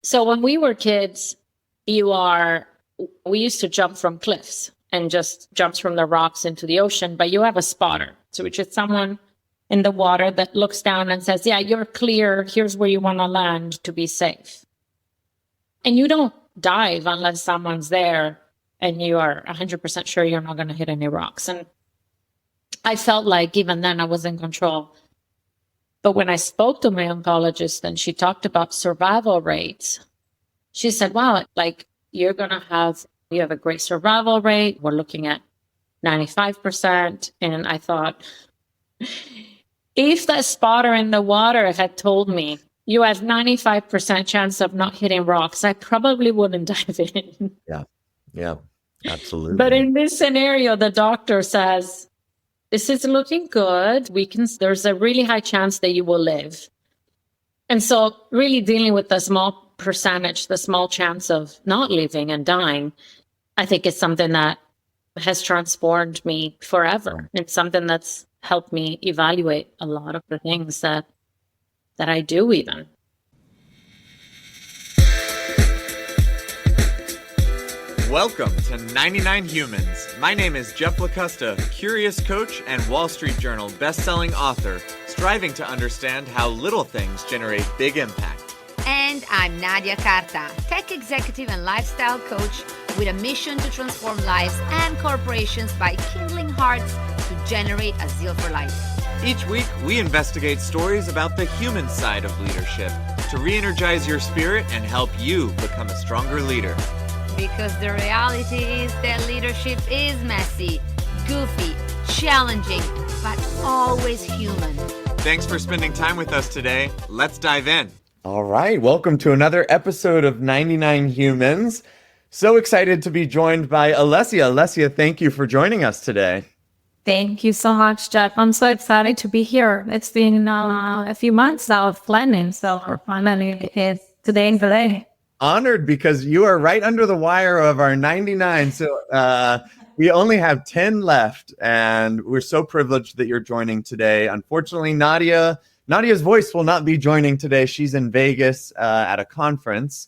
So when we were kids, we used to jump from cliffs and just jumps from the rocks into the ocean, but you have a spotter. So which is someone in the water that looks down and says, yeah, you're clear. Here's where you want to land to be safe. And you don't dive unless someone's there and you are 100% sure you're not going to hit any rocks. And I felt like even then I was in control. But when I spoke to my oncologist and she talked about survival rates, she said, wow, like you have a great survival rate. We're looking at 95%. And I thought, if that spotter in the water had told me you have 95% chance of not hitting rocks, I probably wouldn't dive in. Yeah, absolutely. But in this scenario, the doctor says, this is looking good. There's a really high chance that you will live. And so really dealing with the small percentage, the small chance of not living and dying, I think is something that has transformed me forever. It's something that's helped me evaluate a lot of the things that I do even. Welcome to 99 Humans. My name is Jeff LaCosta, curious coach and Wall Street Journal best-selling author, striving to understand how little things generate big impact. And I'm Nadia Carta, tech executive and lifestyle coach with a mission to transform lives and corporations by kindling hearts to generate a zeal for life. Each week, we investigate stories about the human side of leadership to re-energize your spirit and help you become a stronger leader. Because the reality is that leadership is messy, goofy, challenging, but always human. Thanks for spending time with us today. Let's dive in. All right. Welcome to another episode of 99 Humans. So excited to be joined by Alessia. Alessia, thank you for joining us today. Thank you so much, Jeff. I'm so excited to be here. It's been a few months now of planning, so finally it's today and today. Honored because you are right under the wire of our 99. So we only have 10 left, and we're so privileged that you're joining today. Unfortunately, Nadia's voice will not be joining today. She's in Vegas at a conference.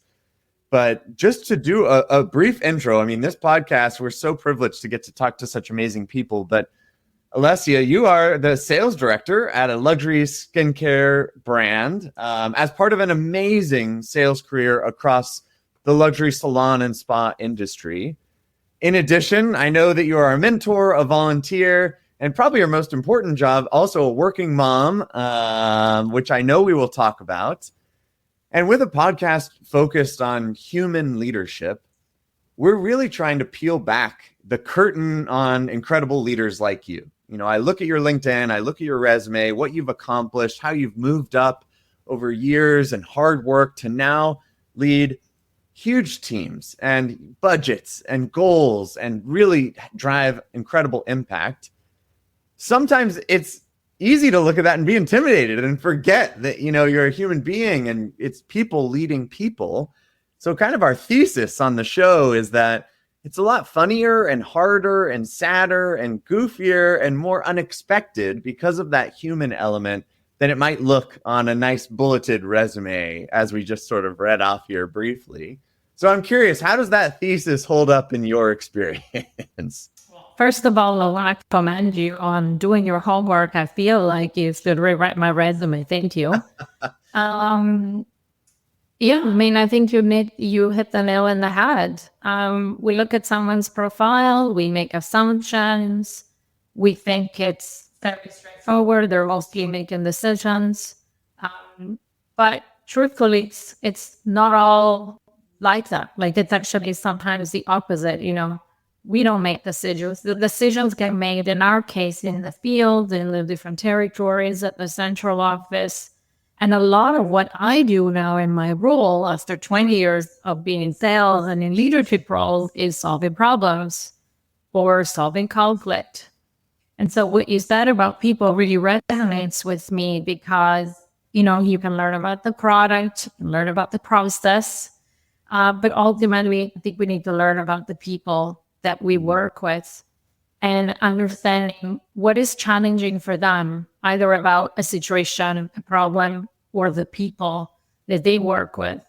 But just to do a brief intro, I mean, this podcast, we're so privileged to get to talk to such amazing people. But Alessia, you are the sales director at a luxury skincare brand as part of an amazing sales career across the luxury salon and spa industry. In addition, I know that you are a mentor, a volunteer, and probably your most important job, also a working mom, which I know we will talk about. And with a podcast focused on human leadership, we're really trying to peel back the curtain on incredible leaders like you. You know, I look at your LinkedIn, I look at your resume, what you've accomplished, how you've moved up over years and hard work to now lead huge teams and budgets and goals and really drive incredible impact. Sometimes it's easy to look at that and be intimidated and forget that, you know, you're a human being and it's people leading people. So kind of our thesis on the show is that it's a lot funnier and harder and sadder and goofier and more unexpected because of that human element than it might look on a nice bulleted resume, as we just sort of read off here briefly. So I'm curious, how does that thesis hold up in your experience? First of all, I want to commend you on doing your homework. I feel like you should rewrite my resume. Thank you. Yeah, I mean, I think you hit the nail in the head. We look at someone's profile, we make assumptions, we think it's very straightforward, they're mostly making decisions. But truthfully, it's not all like that. Like, it's actually sometimes the opposite, you know. We don't make decisions. The decisions get made, in our case, in the field, in the different territories, at the central office. And a lot of what I do now in my role after 20 years of being in sales and in leadership roles is solving problems or solving conflict. And so what you said about people really resonates with me because, you know, you can learn about the product, you can learn about the process, but ultimately, I think we need to learn about the people that we work with and understanding what is challenging for them, either about a situation, a problem, or the people that they work with.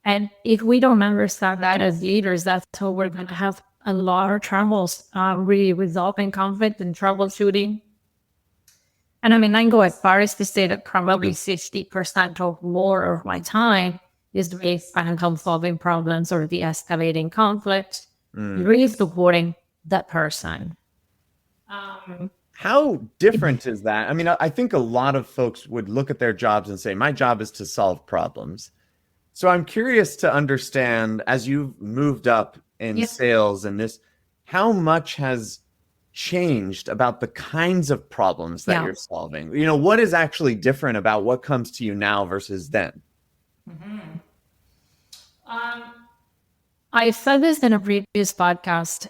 And if we don't understand that as leaders, that's how we're going to have a lot of troubles really resolving conflict and troubleshooting. And I mean, I go as far as to say that probably 60% or more of my time is really spent on solving problems or de-escalating conflict, really supporting that person. How different is that? I mean, I think a lot of folks would look at their jobs and say, my job is to solve problems. So I'm curious to understand, as you've moved up in sales and this, how much has changed about the kinds of problems that you're solving? You know, what is actually different about what comes to you now versus then? I said this in a previous podcast.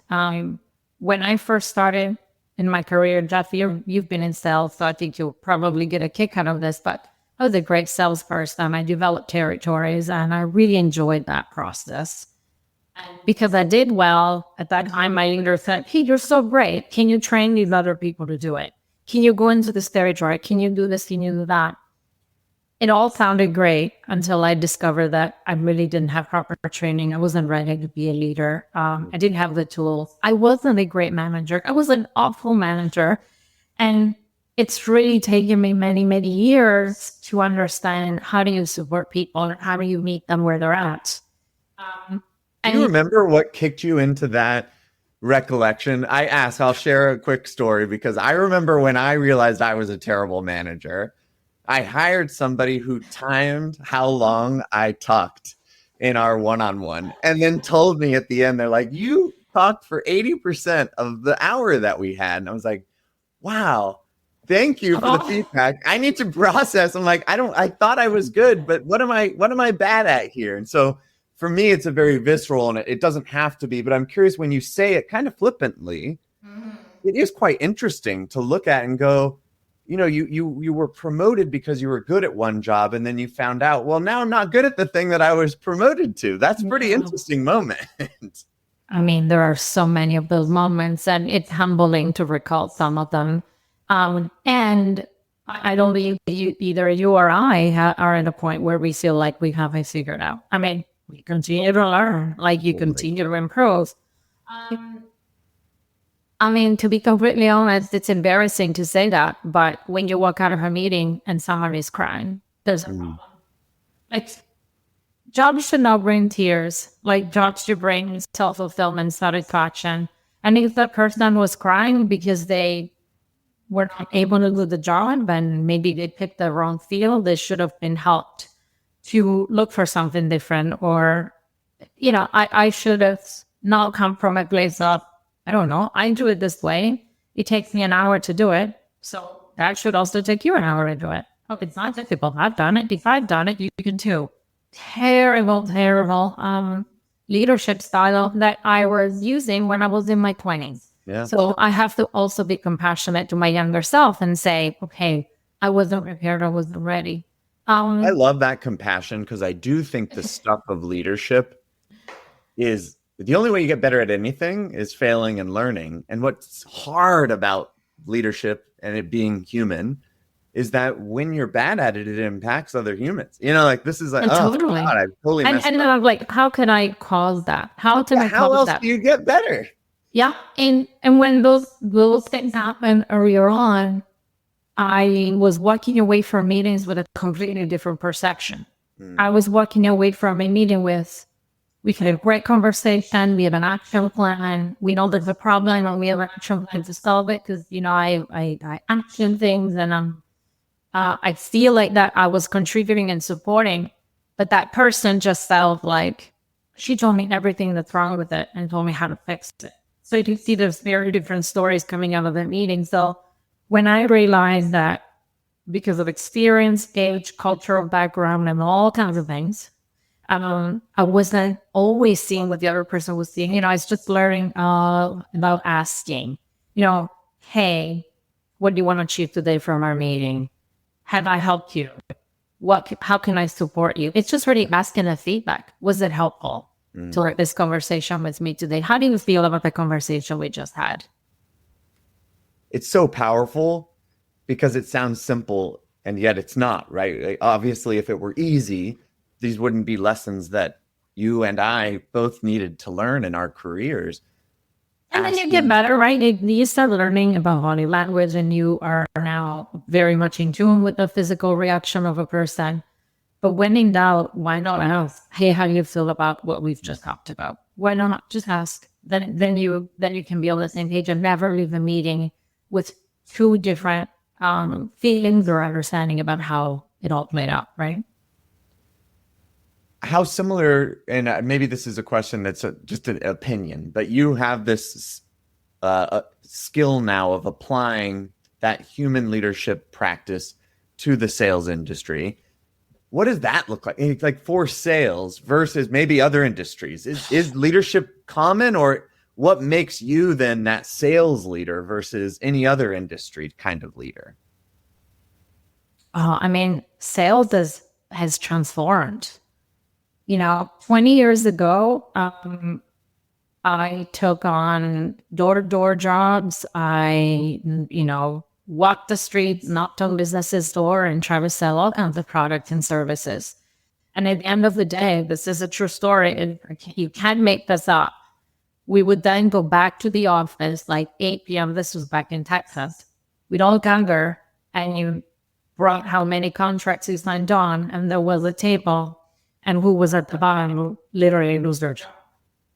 When I first started in my career, Jeff, you've been in sales, so I think you'll probably get a kick out of this, but I was a great salesperson. I developed territories and I really enjoyed that process. And because I did well, at that time, my leader said, hey, you're so great. Can you train these other people to do it? Can you go into this territory? Can you do this? Can you do that? It all sounded great until I discovered that I really didn't have proper training. I wasn't ready to be a leader. I didn't have the tools. I wasn't a great manager. I was an awful manager. And it's really taken me many, many years to understand how do you support people and how do you meet them where they're at. Do you remember what kicked you into that recollection? I'll share a quick story because I remember when I realized I was a terrible manager, I hired somebody who timed how long I talked in our one-on-one and then told me at the end, they're like, you talked for 80% of the hour that we had. And I was like, wow, thank you for the feedback. I need to process. I'm like, I thought I was good, but what am I bad at here? And so for me, it's a very visceral, and it doesn't have to be, but I'm curious when you say it kind of flippantly, it is quite interesting to look at and go, you know, you were promoted because you were good at one job, and then you found out, well, now I'm not good at the thing that I was promoted to. That's a pretty interesting moment. I mean, there are so many of those moments, and it's humbling to recall some of them. And I don't believe either you or I are at a point where we feel like we have it figured out. I mean, we continue to learn, like you continue to improve. I mean, to be completely honest, it's embarrassing to say that, but when you walk out of a meeting and someone is crying, there's a problem. Like, jobs should not bring tears. Like, jobs should bring self-fulfillment, satisfaction. And if that person was crying because they were not able to do the job and maybe they picked the wrong field, they should have been helped to look for something different. Or, you know, I should have not come from a place of, I don't know, I do it this way. It takes me an hour to do it. So that should also take you an hour to do it. Oh, it's not difficult. I've done it. If I've done it, you can too. Terrible leadership style that I was using when I was in my 20s. Yeah. So I have to also be compassionate to my younger self and say, okay, I wasn't prepared. I wasn't ready. I love that compassion because I do think the stuff of leadership is the only way you get better at anything is failing and learning. And what's hard about leadership and it being human is that when you're bad at it, it impacts other humans. You know, like this is like, totally. Oh God, I totally messed and up. then I'm like, how can I cause that? How can I How cause else that? do you get better? Yeah. And when those things happen earlier on, I was walking away from meetings with a completely different perception. I was walking away from a meeting with, we had a great conversation, we have an action plan, we know there's a problem and we have an action plan to solve it because, you know, I action things and I feel like that I was contributing and supporting, but that person just felt like she told me everything that's wrong with it and told me how to fix it. So you can see there's very different stories coming out of the meeting. So when I realized that because of experience, age, cultural background, and all kinds of things, I wasn't always seeing what the other person was seeing. You know, I was just learning about asking, you know, hey, what do you want to achieve today from our meeting? Have I helped you? How can I support you? It's just really asking the feedback. Was it helpful to have this conversation with me today? How do you feel about the conversation we just had? It's so powerful because it sounds simple and yet it's not, right? Like, obviously, if it were easy, these wouldn't be lessons that you and I both needed to learn in our careers. And then you get better, right? You start learning about body language and you are now very much in tune with the physical reaction of a person. But when in doubt, why not ask, hey, how do you feel about what we've just talked about? Why not just ask? Then you can be on the same page and never leave a meeting with two different feelings or understanding about how it all played out, right? How similar, and maybe this is a question that's just an opinion, but you have this skill now of applying that human leadership practice to the sales industry. What does that look like? Like for sales versus maybe other industries? Is leadership common, or what makes you then that sales leader versus any other industry kind of leader? I mean, sales has transformed. 20 years ago, I took on door-to-door jobs. I, walked the streets, knocked on businesses' door, and tried to sell all kinds of products and services. And at the end of the day, this is a true story, and you can't make this up. We would then go back to the office like 8 p.m. This was back in Texas. We'd all gather, and you brought how many contracts you signed on, and there was a table. And who was at the bottom will literally lose their job.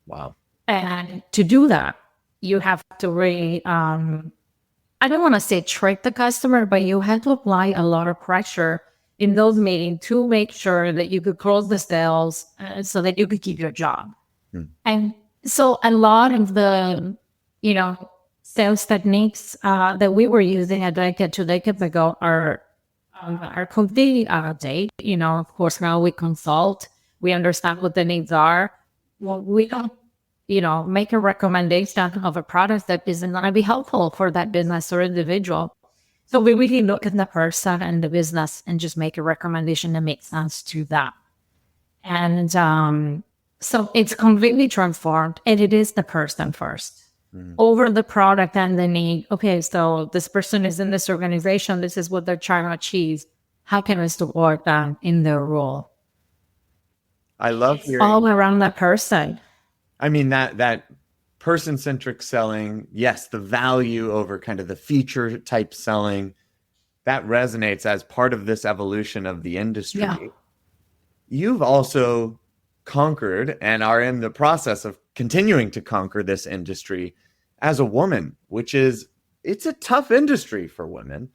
Wow. And to do that, you have to really, I don't want to say trick the customer, but you have to apply a lot of pressure in those meetings to make sure that you could close the sales so that you could keep your job. And so a lot of the, sales techniques that we were using a decade, 2 decades ago are completely out of date. Of course, now we consult, we understand what the needs are. Well, we don't, make a recommendation of a product that isn't going to be helpful for that business or individual. So we really look at the person and the business and just make a recommendation that makes sense to that. And so it's completely transformed, and it is the person first. Over the product and the need. Okay, so this person is in this organization. This is what they're trying to achieve. How can we support them in their role? I love hearing all around that person. I mean, that person-centric selling, yes, the value over kind of the feature type selling, that resonates as part of this evolution of the industry. Yeah. You've also conquered and are in the process of continuing to conquer this industry as a woman, it's a tough industry for women.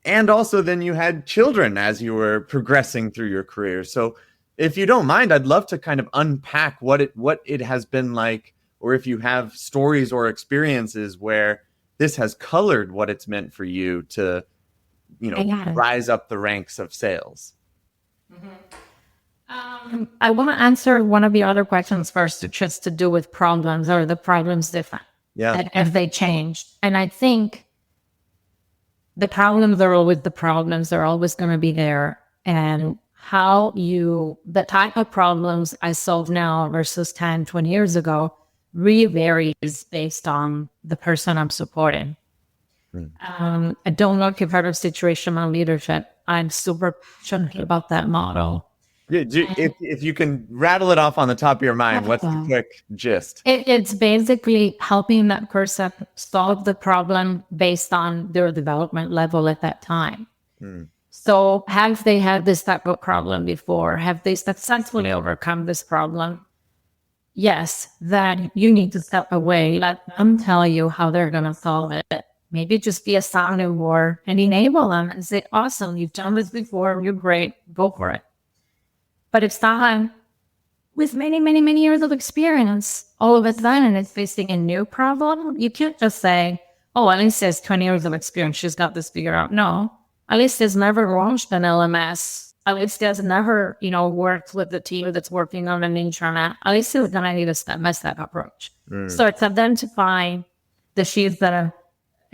And also then you had children as you were progressing through your career. So if you don't mind, I'd love to kind of unpack what it has been like, or if you have stories or experiences where this has colored what it's meant for you to, rise up the ranks of sales. I want to answer one of the other questions first, just to do with problems. Are the problems different? Yeah. And have they changed? And I think the problems are always the problems. They're always going to be there. And the type of problems I solve now versus 10, 20 years ago really varies based on the person I'm supporting. I don't know if you've heard of situational leadership. I'm super passionate about that model. If you can rattle it off on the top of your mind, what's the quick gist? It's basically helping that person solve the problem based on their development level at that time. So have they had this type of problem before? Have they successfully overcome this problem? Yes, then you need to step away. Let them tell you how they're going to solve it. Maybe just be a sounding board and enable them and say, awesome, you've done this before. You're great. Go for it. But if someone with many, many, many years of experience all of a sudden is facing a new problem, you can't just say, oh, Alessia has 20 years of experience. She's got this figured out. No, Alessia's never launched an LMS. Alessia's never, worked with the team that's working on an intranet. Alessia's going to need a step-by-step approach. So it's identifying that she's a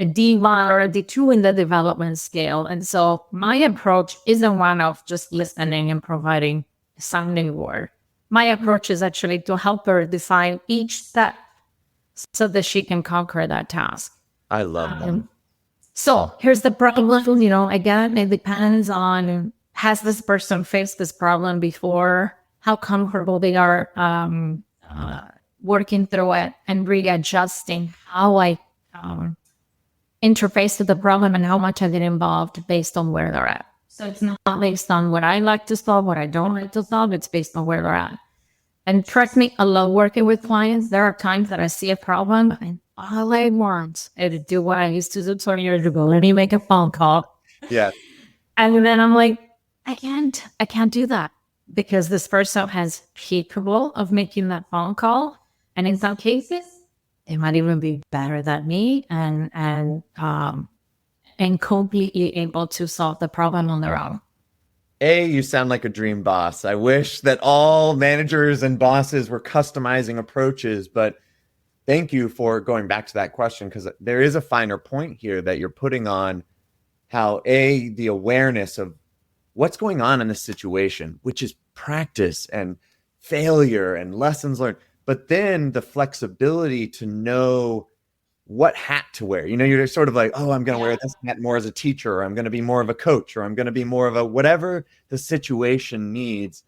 D1 or a D2 in the development scale. And so my approach isn't one of just listening and providing sounding board. My approach is actually to help her define each step so that she can conquer that task. I love that. So here's the problem, again, it depends on, has this person faced this problem before? how comfortable they are working through it, and really adjusting how I interface to the problem and how much I get involved based on where they're at. So it's not based on what I like to solve, what I don't like to solve. It's based on where they're at. And trust me, I love working with clients. There are times that I see a problem and all I want is to do what I used to do 20 years ago. Let me make a phone call. Yeah. And then I'm like, I can't do that because this person is capable of making that phone call. And in some cases, they might even be better than me and completely able to solve the problem on their own. You sound like a dream boss. I wish that all managers and bosses were customizing approaches, but thank you for going back to that question, because there is a finer point here that you're putting on how the awareness of what's going on in the situation, which is practice and failure and lessons learned, but then the flexibility to know what hat to wear. You're sort of like, oh, I'm going to wear this hat more as a teacher, or I'm going to be more of a coach, or I'm going to be more of a whatever the situation needs.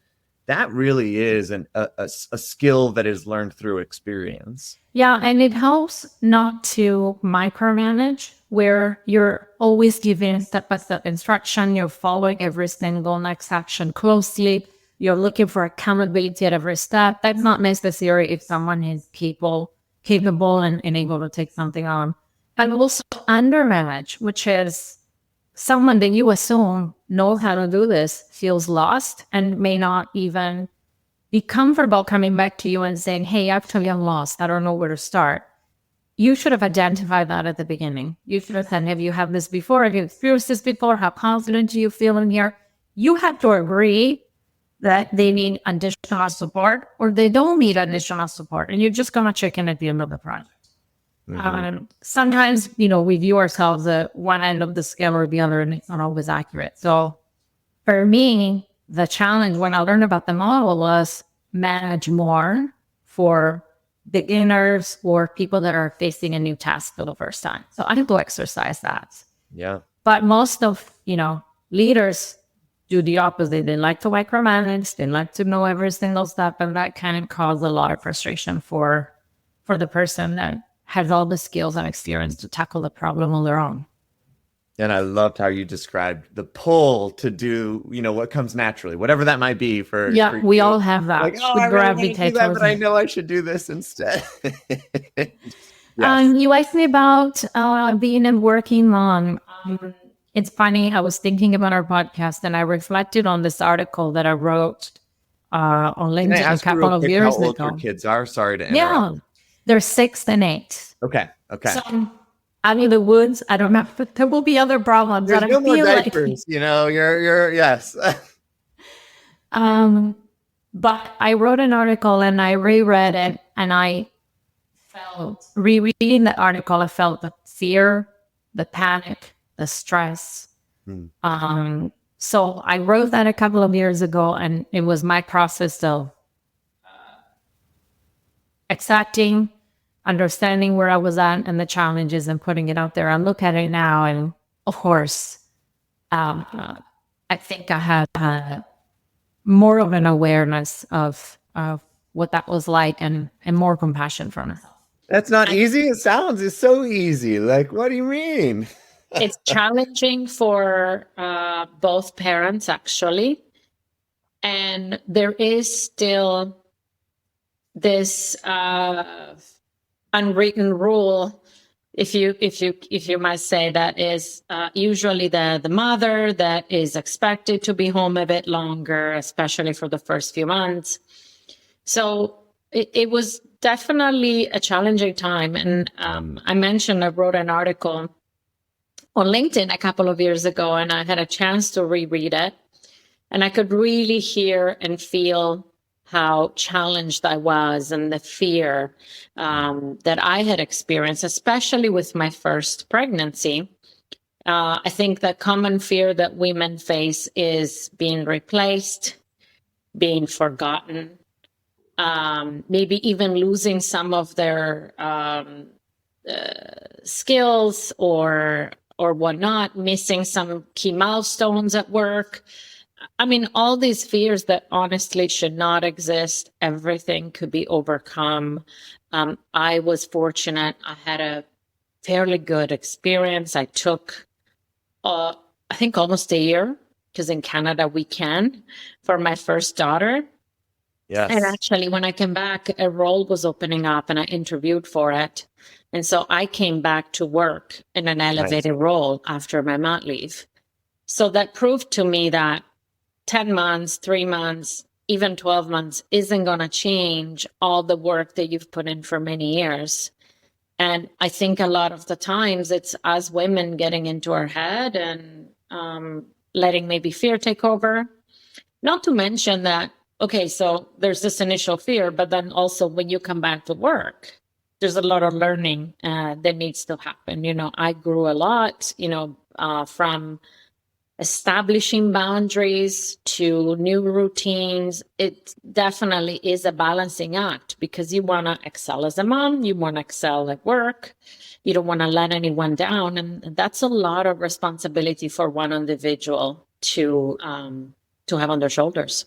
That really is a skill that is learned through experience. Yeah, and it helps not to micromanage, where you're always giving step-by-step instruction, you're following every single next action closely, you're looking for accountability at every step. That's not necessary if someone is capable and able to take something on. And also undermanage, which is someone that you assume knows how to do this, feels lost, and may not even be comfortable coming back to you and saying, hey, actually, I'm lost. I don't know where to start. You should have identified that at the beginning. You should have said, have you had this before? Have you experienced this before? How confident do you feel in here? You have to agree that they need additional support or they don't need additional support. And you're just going to check in at the end of the project. Mm-hmm. Sometimes, we view ourselves at one end of the scale or the other, and it's not always accurate. So for me, the challenge when I learned about the model was manage more for beginners or people that are facing a new task for the first time. So I have to exercise that. Yeah. But most of, leaders do the opposite. They like to micromanage. They like to know every single step, and that kind of causes a lot of frustration for the person that has all the skills and experience to tackle the problem on their own. And I loved how you described the pull to do, what comes naturally, whatever that might be for. Yeah, for we you. all have that. Like, oh, I really want to do that, but I know I should do this instead. Yes. You asked me about being and working on. It's funny. I was thinking about our podcast, and I reflected on this article that I wrote on LinkedIn a couple of years ago. How old your kids are? Sorry to interrupt. Yeah, they're 6 and 8. Okay. So I'm in the woods. I don't know, but there will be other problems. There's no more diapers. You're yes. But I wrote an article and I reread it, and I felt rereading the article. I felt the fear, the panic, the stress. So I wrote that a couple of years ago, and it was my process of accepting, understanding where I was at and the challenges, and putting it out there. And look at it now, and of course, I think I had more of an awareness of what that was like, and more compassion for myself. That's not easy. It sounds it's so easy. Like, what do you mean? It's challenging for both parents, actually. And there is still this unwritten rule, if you might say, that is usually the mother that is expected to be home a bit longer, especially for the first few months. So it was definitely a challenging time. And I wrote an article on LinkedIn a couple of years ago, and I had a chance to reread it, and I could really hear and feel how challenged I was, and the fear that I had experienced, especially with my first pregnancy. I think the common fear that women face is being replaced, being forgotten, maybe even losing some of their skills or whatnot, missing some key milestones at work. I mean, all these fears that honestly should not exist, everything could be overcome. I was fortunate. I had a fairly good experience. I took, I think, almost a year, because in Canada we can, for my first daughter. Yes. And actually, when I came back, a role was opening up and I interviewed for it. And so I came back to work in an elevated role after my mat leave. So that proved to me that 10 months, 3 months, even 12 months isn't going to change all the work that you've put in for many years. And I think a lot of the times it's us women getting into our head and letting maybe fear take over. Not to mention that, okay, so there's this initial fear, but then also when you come back to work, there's a lot of learning that needs to happen. You know, I grew a lot, from establishing boundaries to new routines. It definitely is a balancing act, because you want to excel as a mom, you want to excel at work, you don't want to let anyone down. And that's a lot of responsibility for one individual to have on their shoulders.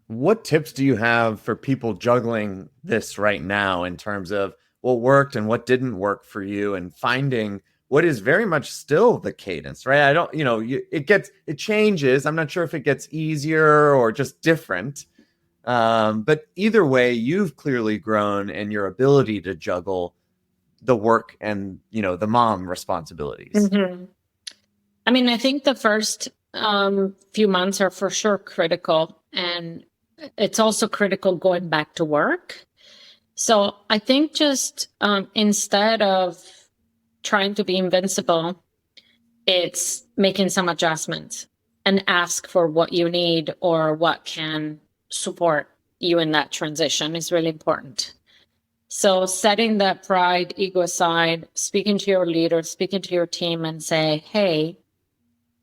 What tips do you have for people juggling this right now in terms of what worked and what didn't work for you, and finding what is very much still the cadence, right? I don't, it changes. I'm not sure if it gets easier or just different. But either way, you've clearly grown in your ability to juggle the work and, the mom responsibilities. Mm-hmm. I mean, I think the first few months are for sure critical, and it's also critical going back to work. So I think just instead of trying to be invincible, it's making some adjustments and ask for what you need or what can support you in that transition is really important. So setting that pride, ego aside, speaking to your leader, speaking to your team and say, hey,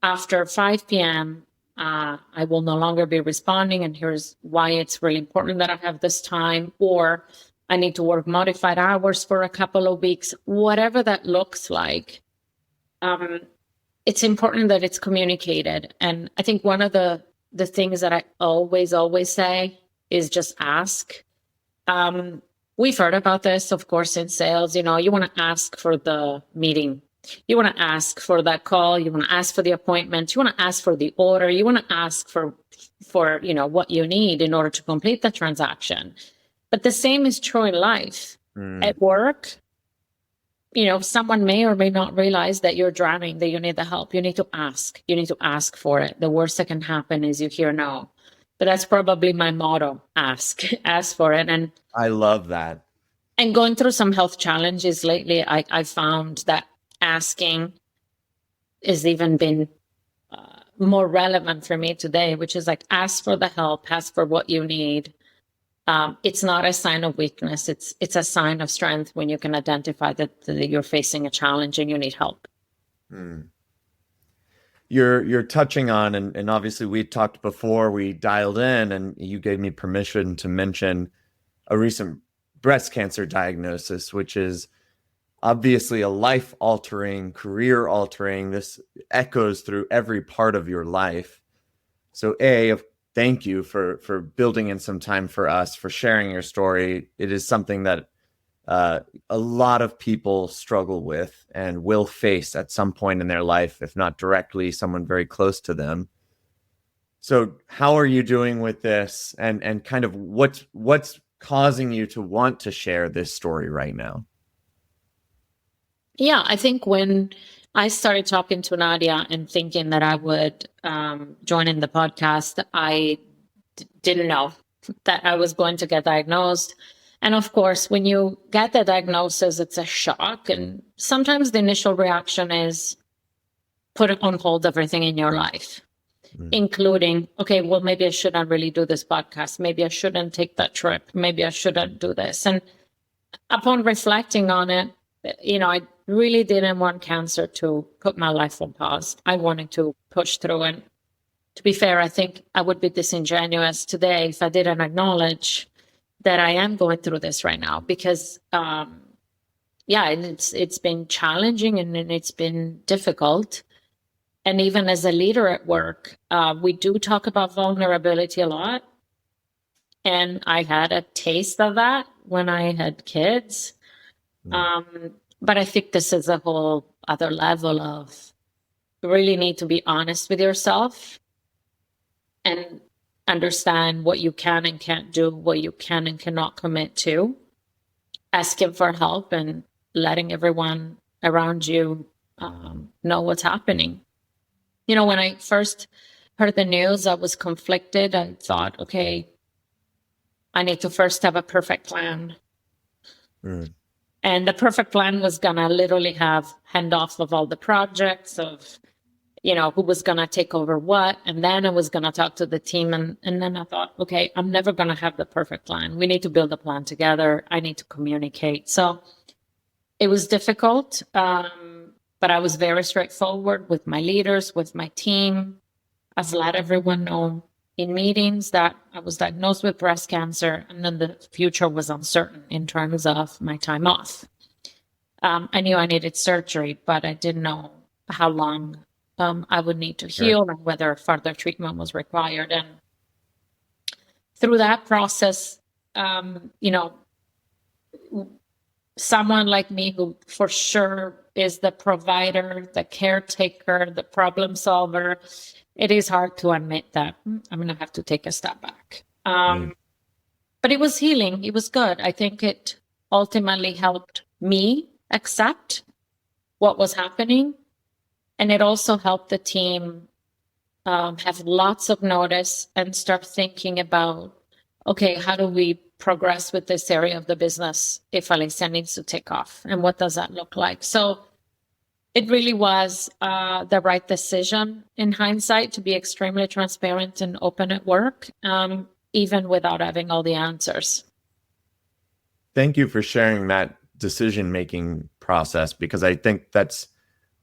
after 5 p.m., I will no longer be responding, and here's why it's really important that I have this time, or I need to work modified hours for a couple of weeks, whatever that looks like. It's important that it's communicated. And I think one of the things that I always say is just ask. We've heard about this, of course, in sales. You want to ask for the meeting. You want to ask for that call. You want to ask for the appointment. You want to ask for the order. You want to ask for what you need in order to complete the transaction. But the same is true in life. At work, someone may or may not realize that you're drowning, that you need the help. You need to ask. You need to ask for it. The worst that can happen is you hear no. But that's probably my motto: ask for it. And I love that. And going through some health challenges lately, I found that asking has even been more relevant for me today, which is like, ask for the help, ask for what you need. It's not a sign of weakness. It's a sign of strength when you can identify that you're facing a challenge and you need help. You're touching on, and obviously we talked before we dialed in, and you gave me permission to mention a recent breast cancer diagnosis, which is obviously a life-altering, career-altering. This echoes through every part of your life. So thank you for building in some time for us, for sharing your story. It is something that a lot of people struggle with and will face at some point in their life, if not directly, someone very close to them. So how are you doing with this, and kind of what's causing you to want to share this story right now? Yeah, I think when I started talking to Nadia and thinking that I would join in the podcast, I didn't know that I was going to get diagnosed. And of course, when you get the diagnosis, it's a shock. And sometimes the initial reaction is put on hold everything in your life, including, okay, well, maybe I shouldn't really do this podcast. Maybe I shouldn't take that trip. Maybe I shouldn't do this. And upon reflecting on it, I really didn't want cancer to put my life on pause. I wanted to push through. And to be fair, I think I would be disingenuous today if I didn't acknowledge that I am going through this right now, because, it's been challenging and it's been difficult. And even as a leader at work, we do talk about vulnerability a lot. And I had a taste of that when I had kids. But I think this is a whole other level of you really need to be honest with yourself and understand what you can and can't do, what you can and cannot commit to, asking for help and letting everyone around you know what's happening. You know, when I first heard the news, I was conflicted. I thought, okay, I need to first have a perfect plan. And the perfect plan was going to literally have handoff of all the projects of, you know, who was going to take over what. And then I was going to talk to the team. And then I thought, okay, I'm never going to have the perfect plan. We need to build a plan together. I need to communicate. So it was difficult, but I was very straightforward with my leaders, with my team. I've let everyone know in meetings that I was diagnosed with breast cancer, and then the future was uncertain in terms of my time off. I knew I needed surgery, but I didn't know how long I would need to heal and whether further treatment was required. And through that process, you know, someone like me who for sure is the provider, the caretaker, the problem solver, it is hard to admit that I'm going to have to take a step back. But it was healing. It was good. I think it ultimately helped me accept what was happening. And it also helped the team have lots of notice and start thinking about, okay, how do we progress with this area of the business if Alessia needs to take off? And what does that look like? So it really was the right decision in hindsight to be extremely transparent and open at work, even without having all the answers. Thank you for sharing that decision-making process, because I think that's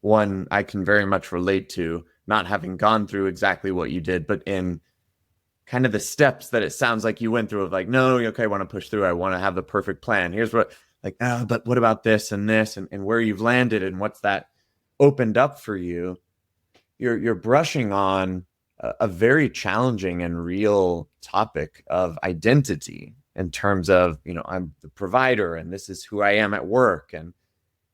one I can very much relate to, not having gone through exactly what you did, but in kind of the steps that it sounds like you went through of like, no, okay, I want to push through. I want to have the perfect plan. Here's what, like, oh, but what about this and this and where you've landed and what's that opened up for you. You're brushing on a very challenging and real topic of identity in terms of, you know, I'm the provider and this is who I am at work. And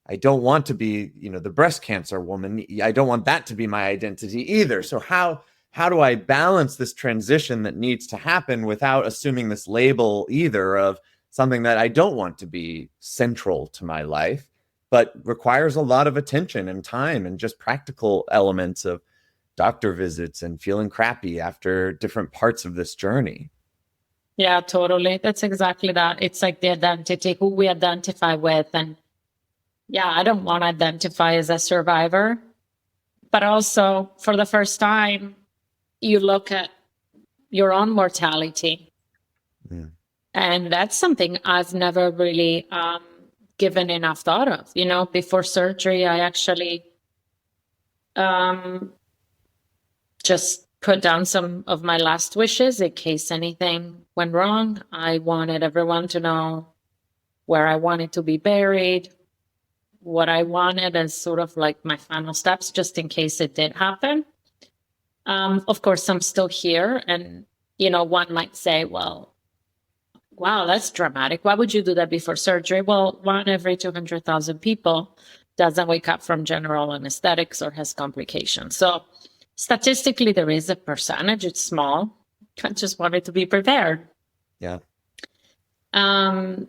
I don't want to be, you know, the breast cancer woman. I don't want that to be my identity either. So how do I balance this transition that needs to happen without assuming this label either of something that I don't want to be central to my life, but requires a lot of attention and time and just practical elements of doctor visits and feeling crappy after different parts of this journey? Yeah, totally. That's exactly that. It's like the identity, who we identify with. And yeah, I don't want to identify as a survivor, but also for the first time, you look at your own mortality. Yeah. And that's something I've never really given enough thought of. You know, before surgery, I actually just put down some of my last wishes in case anything went wrong. I wanted everyone to know where I wanted to be buried, what I wanted as sort of like my final steps, just in case it did happen. Of course, I'm still here. And, you know, one might say, well, wow, that's dramatic. Why would you do that before surgery? Well, 1 every 200,000 people doesn't wake up from general anesthetics or has complications. So statistically, there is a percentage. It's small. I just wanted to be prepared. Yeah. And,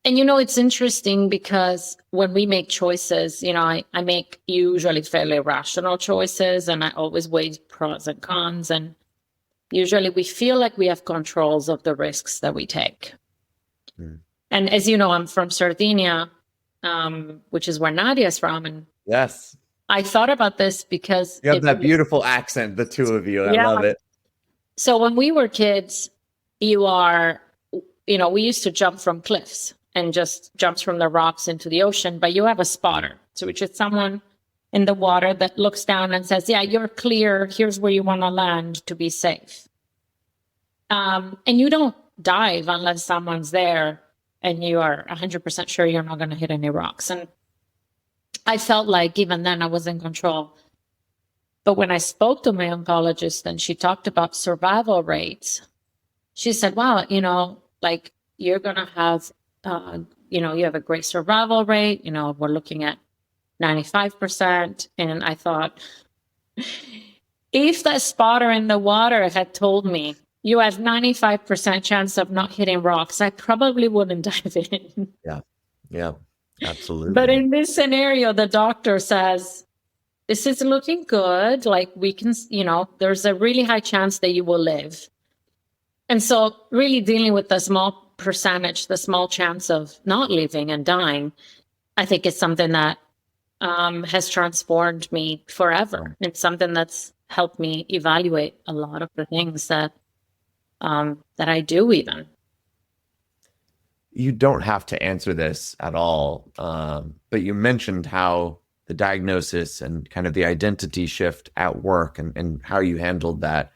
you know, it's interesting because when we make choices, you know, I make usually fairly rational choices, and I always weigh pros and cons. And usually we feel like we have controls of the risks that we take. And as you know, I'm from Sardinia, which is where Nadia is from. And Yes. I thought about this because You have that beautiful accent, the two of you. I love it. So when we were kids, we used to jump from cliffs and just jumps from the rocks into the ocean, but you have a spotter. So which is someone in the water that looks down and says, yeah, you're clear. Here's where you want to land to be safe. And you don't dive unless someone's there and you are 100% sure you're not going to hit any rocks. And I felt like even then I was in control. But when I spoke to my oncologist and she talked about survival rates, she said, wow, like you're going to have, you have a great survival rate. We're looking at 95%. And I thought, if that spotter in the water had told me you have 95% chance of not hitting rocks, I probably wouldn't dive in. Yeah, absolutely. But in this scenario, the doctor says, this is looking good. Like we can, there's a really high chance that you will live. And so really dealing with the small percentage, the small chance of not living and dying, I think is something that has transformed me forever. It's something that's helped me evaluate a lot of the things that I do even. You don't have to answer this at all, but you mentioned how the diagnosis and kind of the identity shift at work and how you handled that.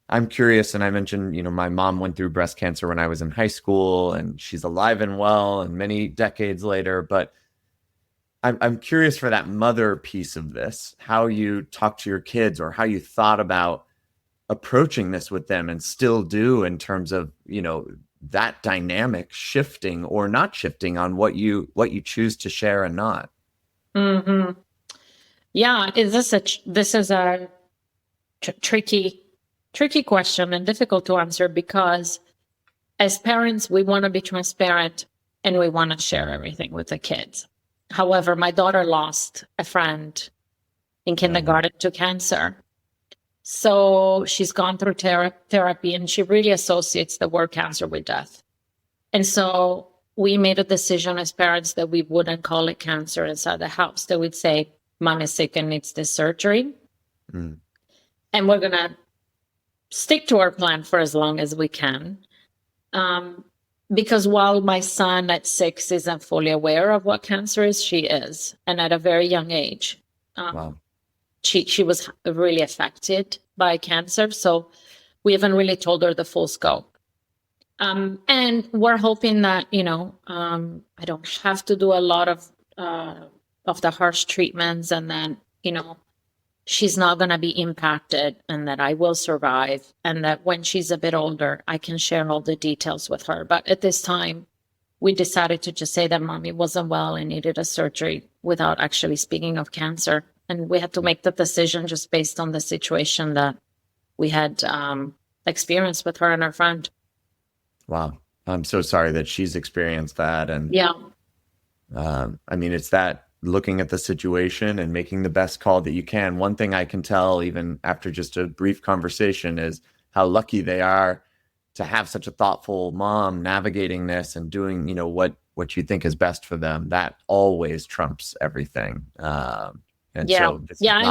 I'm curious, and I mentioned, my mom went through breast cancer when I was in high school, and she's alive and well and many decades later, but I'm curious for that mother piece of this, how you talk to your kids or how you thought about approaching this with them and still do in terms of, that dynamic shifting or not shifting on what you choose to share and not. Mm-hmm. Yeah, this is a tricky question and difficult to answer, because as parents, we want to be transparent and we want to share everything with the kids. However, my daughter lost a friend in kindergarten to cancer. So she's gone through therapy, and she really associates the word cancer with death. And so we made a decision as parents that we wouldn't call it cancer inside the house, that we'd say, Mom is sick and needs this surgery. And we're going to stick to our plan for as long as we can. Because while my son at 6 isn't fully aware of what cancer is, she is. And at a very young age. Wow. She was really affected by cancer. So we haven't really told her the full scope. And we're hoping that, I don't have to do a lot of the harsh treatments, and then, she's not going to be impacted, and that I will survive, and that when she's a bit older, I can share all the details with her. But at this time, we decided to just say that Mommy wasn't well and needed a surgery without actually speaking of cancer. And we had to make the decision just based on the situation that we had experienced with her and her friend. Wow. I'm so sorry that she's experienced that. And yeah, it's that looking at the situation and making the best call that you can. One thing I can tell, even after just a brief conversation, is how lucky they are to have such a thoughtful mom navigating this and doing, what you think is best for them. That always trumps everything. And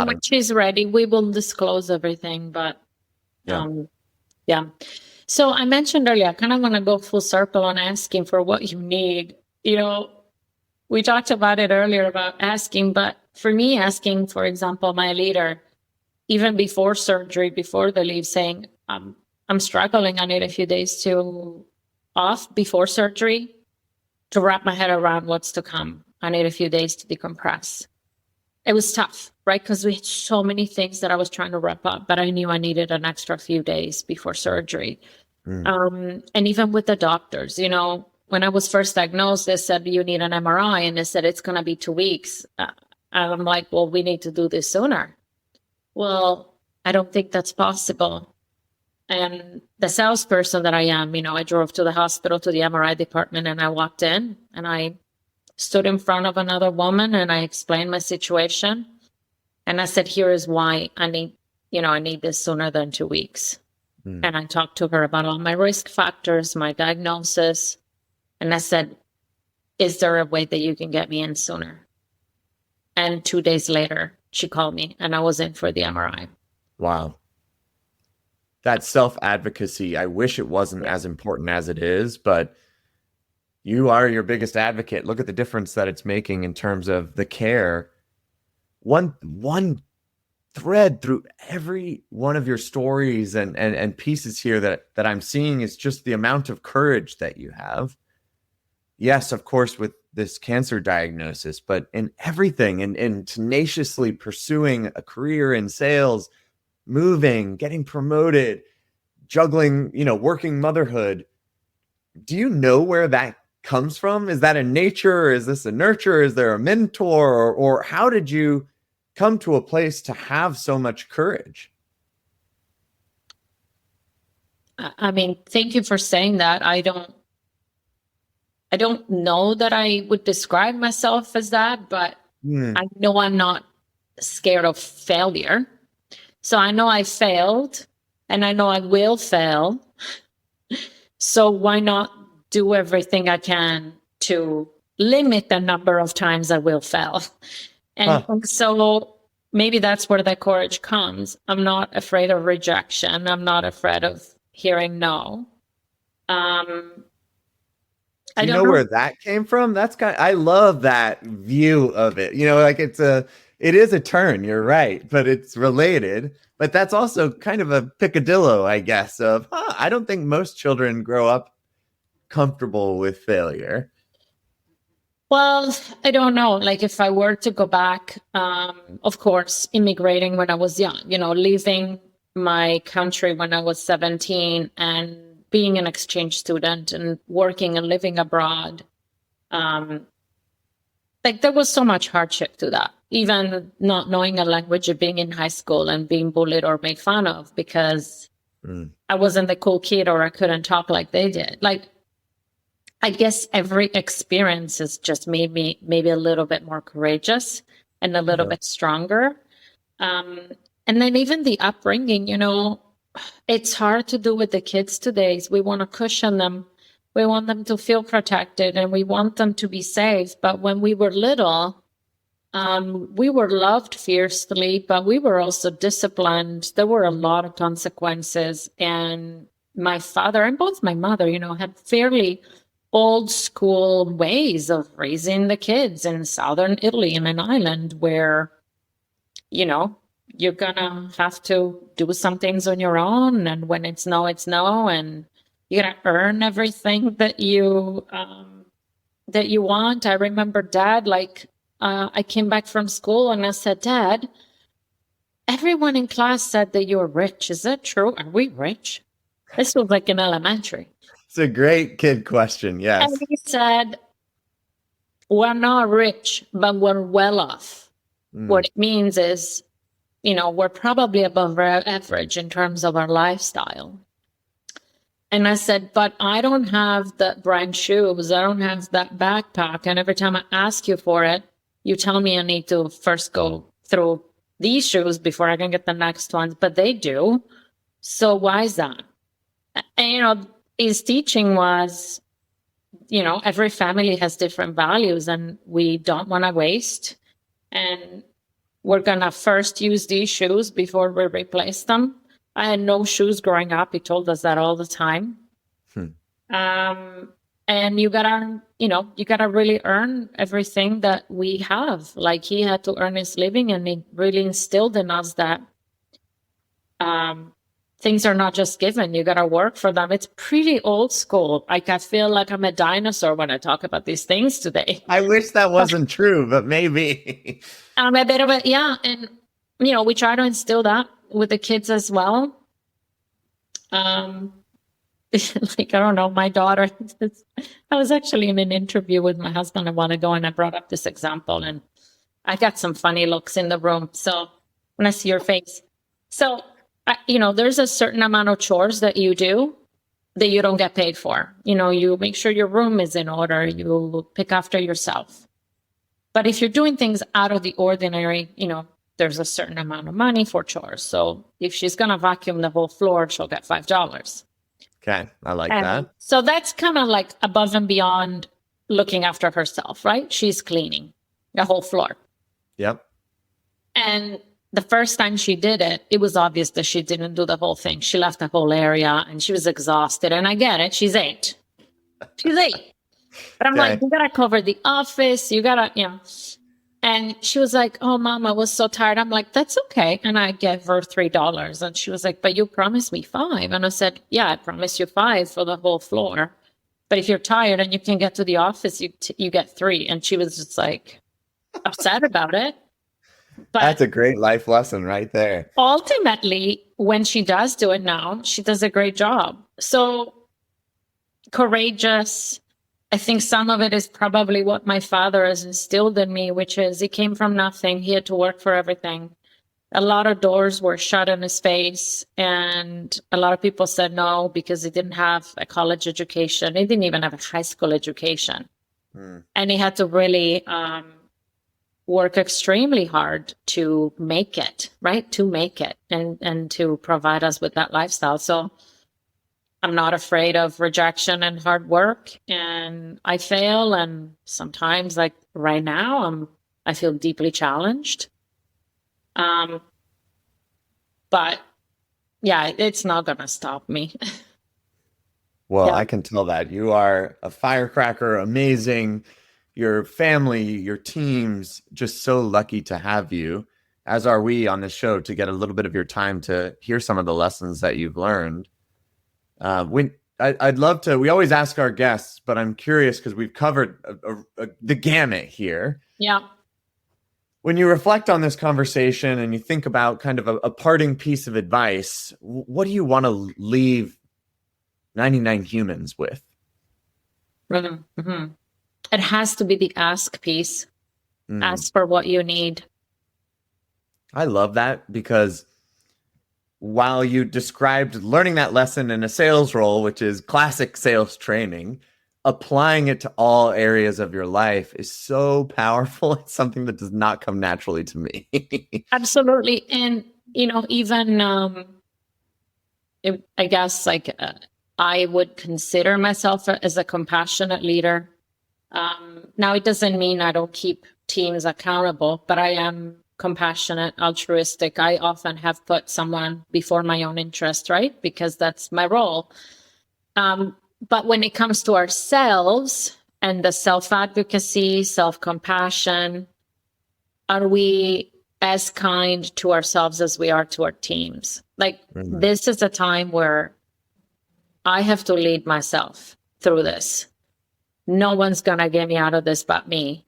when she's ready, we will disclose everything. But So I mentioned earlier, I kind of want to go full circle on asking for what you need. We talked about it earlier about asking, but for me, asking, for example, my leader, even before surgery, before the leave, saying, I'm struggling. I need a few days off before surgery to wrap my head around what's to come. I need a few days to decompress. It was tough, right? Because we had so many things that I was trying to wrap up, but I knew I needed an extra few days before surgery. And even with the doctors, when I was first diagnosed, they said, you need an MRI, and they said, it's going to be 2 weeks. And I'm like, well, we need to do this sooner. Well, I don't think that's possible. And the salesperson that I am, I drove to the hospital, to the MRI department, and I walked in and I stood in front of another woman and I explained my situation. And I said, here is why I need this sooner than 2 weeks. And I talked to her about all my risk factors, my diagnosis. And I said, is there a way that you can get me in sooner? And 2 days later, she called me and I was in for the MRI. Wow. That self-advocacy, I wish it wasn't as important as it is, but you are your biggest advocate. Look at the difference that it's making in terms of the care. One thread through every one of your stories and pieces here that I'm seeing is just the amount of courage that you have. Yes, of course, with this cancer diagnosis, but in everything, and tenaciously pursuing a career in sales, moving, getting promoted, juggling, working motherhood. Do you know where that comes from? Is that a nature? Is this a nurture? Is there a mentor? Or how did you come to a place to have so much courage? I mean, thank you for saying that. I don't know that I would describe myself as that, but I know I'm not scared of failure. So I know I failed, and I know I will fail. So why not do everything I can to limit the number of times I will fail? And so maybe that's where the courage comes. I'm not afraid of rejection. I'm not afraid of hearing no. Do you know where that came from? I love that view of it. Like it is a turn, you're right, but it's related. But that's also kind of a picadillo, I guess, of, I don't think most children grow up comfortable with failure. Well, I don't know. Like if I were to go back, of course, immigrating when I was young, leaving my country when I was 17 and being an exchange student and working and living abroad. Like there was so much hardship to that, even not knowing a language of being in high school and being bullied or made fun of because I wasn't the cool kid or I couldn't talk like they did. Like, I guess every experience has just made me maybe a little bit more courageous and a little bit stronger. And then even the upbringing, it's hard to do with the kids today. We want to cushion them. We want them to feel protected and we want them to be safe. But when we were little, we were loved fiercely, but we were also disciplined. There were a lot of consequences. And my father and both my mother, had fairly old school ways of raising the kids in southern Italy in an island where, you're gonna have to do some things on your own. And when it's no, it's no. And you gotta earn everything that you want. I remember Dad, I came back from school and I said, Dad, everyone in class said that you're rich. Is that true? Are we rich? This was like in elementary. It's a great kid question. Yes. And he said, we're not rich, but we're well off. What it means is, we're probably above average in terms of our lifestyle. And I said, but I don't have the brand shoes. I don't have that backpack. And every time I ask you for it, you tell me I need to first go through these shoes before I can get the next ones. But they do. So why is that? And, his teaching was, every family has different values and we don't want to waste. And we're going to first use these shoes before we replace them. I had no shoes growing up. He told us that all the time. And you gotta really earn everything that we have. Like he had to earn his living and he really instilled in us that things are not just given. You got to work for them. It's pretty old school. Like I feel like I'm a dinosaur when I talk about these things today. I wish that wasn't true, but maybe. I'm a bit of it. Yeah. And, we try to instill that with the kids as well. I don't know, my daughter, I was actually in an interview with my husband a while ago and I brought up this example and I got some funny looks in the room. So when I see your face, there's a certain amount of chores that you do that you don't get paid for. You make sure your room is in order. You pick after yourself. But if you're doing things out of the ordinary, there's a certain amount of money for chores. So if she's going to vacuum the whole floor, she'll get $5. Okay. I like that. So that's kind of like above and beyond looking after herself, right? She's cleaning the whole floor. Yep. And the first time she did it, it was obvious that she didn't do the whole thing. She left the whole area and she was exhausted. And I get it. She's 8. But I'm like, you got to cover the office. You got to, And she was like, oh, Mom, I was so tired. I'm like, that's okay. And I gave her $3. And she was like, but you promised me $5. And I said, yeah, I promised you $5 for the whole floor. But if you're tired and you can get to the office, you get 3. And she was just like upset about it. But That's a great life lesson right there. ultimately, when she does do it now, she does a great job. So courageous. I think some of it is probably what my father has instilled in me, which is he came from nothing. He had to work for everything. A lot of doors were shut in his face, and a lot of people said no because he didn't have a college education. He didn't even have a high school education. And he had to really work extremely hard to make it, right? To make it and to provide us with that lifestyle. So I'm not afraid of rejection and hard work, and I fail. And sometimes, like right now, I feel deeply challenged. But yeah, it's not going to stop me. Well, Yeah. I can tell that you are a firecracker, amazing. Your family, your team's just so lucky to have you, as are we on this show, to get a little bit of your time to hear some of the lessons that you've learned. I'd love to, we always ask our guests, but I'm curious because we've covered the gamut here. Yeah. When you reflect on this conversation and you think about kind of a parting piece of advice, what do you want to leave 99 humans with? Mm-hmm. It has to be the ask piece. Mm. Ask for what you need. I love that, because while you described learning that lesson in a sales role, which is classic sales training, applying it to all areas of your life is so powerful. It's something that does not come naturally to me. Absolutely. And, even, I guess like I would consider myself as a compassionate leader. Now, it doesn't mean I don't keep teams accountable, but I am compassionate, altruistic. I often have put someone before my own interest, right? Because that's my role. But when it comes to ourselves and the self-advocacy, self-compassion, are we as kind to ourselves as we are to our teams? Like, this is a time where I have to lead myself through this. No one's going to get me out of this but me.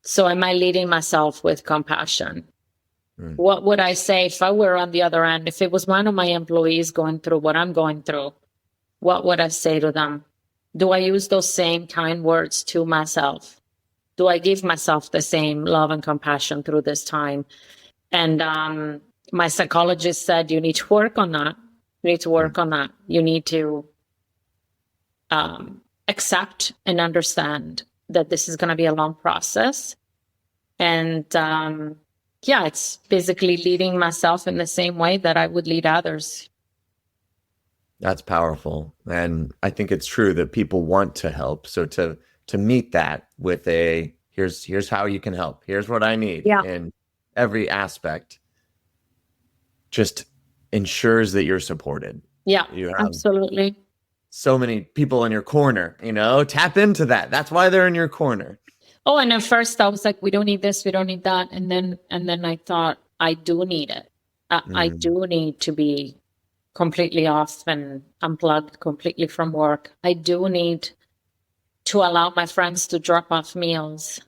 So am I leading myself with compassion? What would I say if I were on the other end? If it was one of my employees going through what I'm going through, what would I say to them? Do I use those same kind words to myself? Do I give myself the same love and compassion through this time? And my psychologist said, you need to work on that. You need to work on that. You need to accept and understand that this is going to be a long process. And it's basically leading myself in the same way that I would lead others. That's powerful. And I think it's true that people want to help. So to meet that with here's how you can help. Here's what I need in every aspect, just ensures that you're supported. Yeah, you have absolutely. So many people in your corner, tap into that. That's why they're in your corner. Oh, and at first I was like, we don't need this, we don't need that. And then I thought, I do need it. I do need to be completely off and unplugged completely from work. I do need to allow my friends to drop off meals.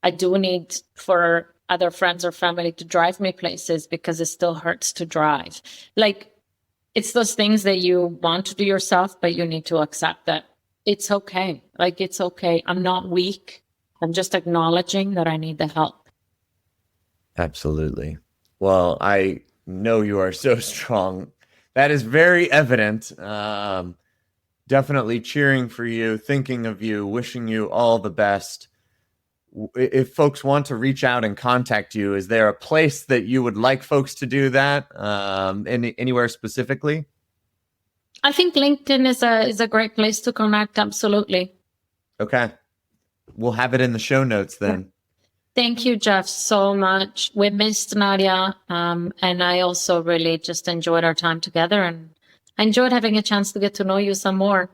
I do need for other friends or family to drive me places because it still hurts to drive. Like, it's those things that you want to do yourself, but you need to accept that it's okay. Like, it's okay. I'm not weak. I'm just acknowledging that I need the help. Absolutely. Well, I know you are so strong. That is very evident. Definitely cheering for you, thinking of you, wishing you all the best. If folks want to reach out and contact you, is there a place that you would like folks to do that? Anywhere specifically? I think LinkedIn is a great place to connect. Absolutely. Okay. We'll have it in the show notes then. Thank you, Jeff, so much. We missed Nadia. And I also really just enjoyed our time together, and I enjoyed having a chance to get to know you some more.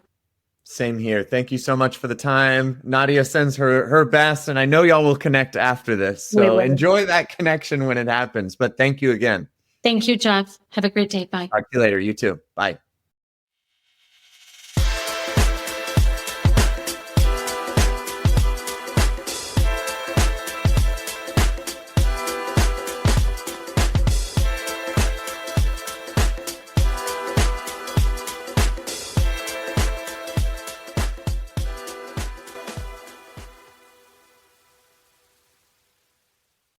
Same here. Thank you so much for the time. Nadia sends her best, and I know y'all will connect after this. So enjoy that connection when it happens. But thank you again. Thank you, Jeff. Have a great day. Bye. Talk to you later. You too. Bye.